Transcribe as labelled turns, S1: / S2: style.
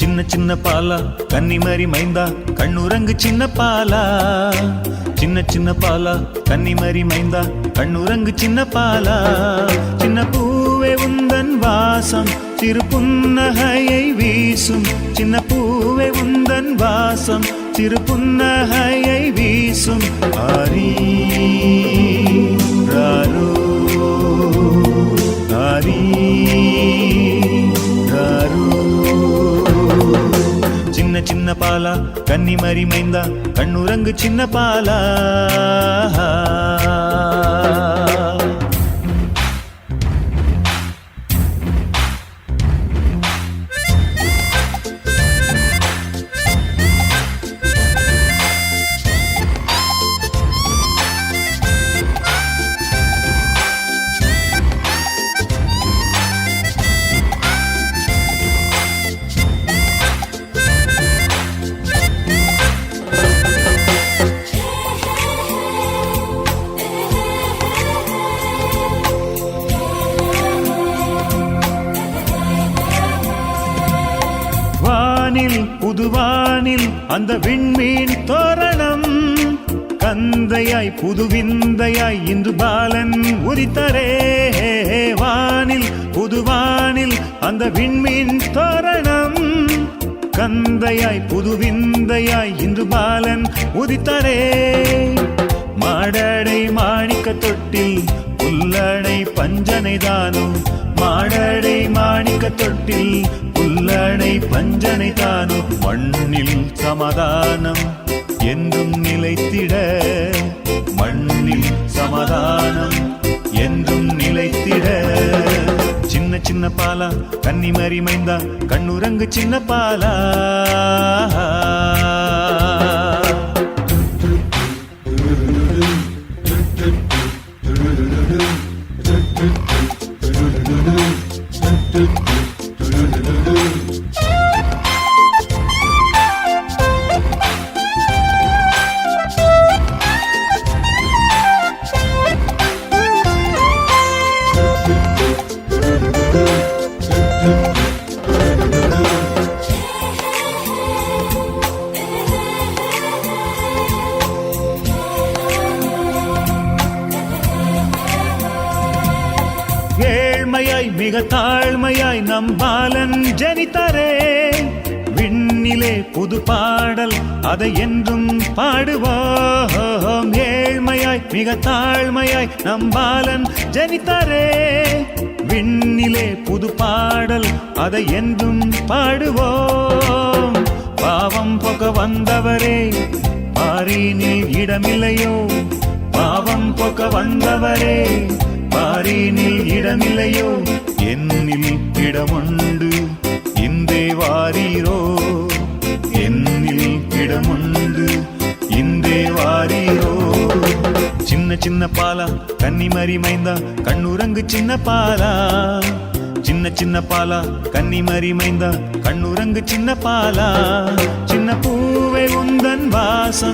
S1: சின்ன சின்ன பாலா கன்னிமரி மைந்தா கண்ணுரங்கு சின்ன பாலா சின்ன சின்ன பாலா கன்னிமரி மைந்தா கண்ணுரங்கு சின்ன பாலா சின்ன பூவே உந்தன் வாசம் சிறு புன்னகையை வீசும் சின்ன பூவே உந்தன் வாசம் சிறு புன்னகையை வீசும் ஆரி ராரோ ஆரி ராரோ சின்ன சின்ன பாலா கன்னிமரி மைந்தா கண்ணுரங்கு சின்ன பாலா புதுவானில் அந்த விண்மீன் தோரணம் கந்தையாய் புதுவிந்தையாய் இன்று பாலன் உதித்தரே வானில் புதுவானில் அந்த விண்மீன் தோரணம் கந்தையாய் புதுவிந்தையாய் இன்று பாலன் உதித்தரே மாடடை மாணிக்க தொட்டில் புல்லடை பஞ்சனை தானும் மாடடை மாணிக்க தொட்டில் புல்லடை பஞ்சனை தானும் மண்ணில் சமாதானம் என்றும் நிலைத்திட மண்ணில் சமாதானம் என்றும் நிலைத்திட சின்ன சின்ன பாலா கன்னிமரி மைந்தா கண்ணுரங்கு சின்ன பாலா ஏழ்மையாய் மிக தாழ்மையாய் நம் பாலன் ஜனித்தரே விண்ணிலே புது பாடல் அதை என்றும் பாடுவோம் ஏழ்மையாய் மிக தாழ்மையாய் நம் பாலன் ஜனித்தரே விண்ணிலே புது பாடல் அதை என்றும் பாடுவோம் பாவம் போக்க வந்தவரே பாரினில் இடமில்லையோ பாவம் போக்க வந்தவரே பாரினில் இடமில்லையோ என்னில் இடமுண்டு இந்தே வாரீரோ என்னில் இடமுண்டு இந்தே வாரீரோ சின்ன சின்ன பாலா கன்னிமரி மைந்தா கண்ணுரங்கு சின்ன பாலா சின்ன சின்ன பாலா கன்னிமரி மைந்தா கண்ணுரங்கு சின்ன பாலா சின்ன பூவே உந்தன் வாசம்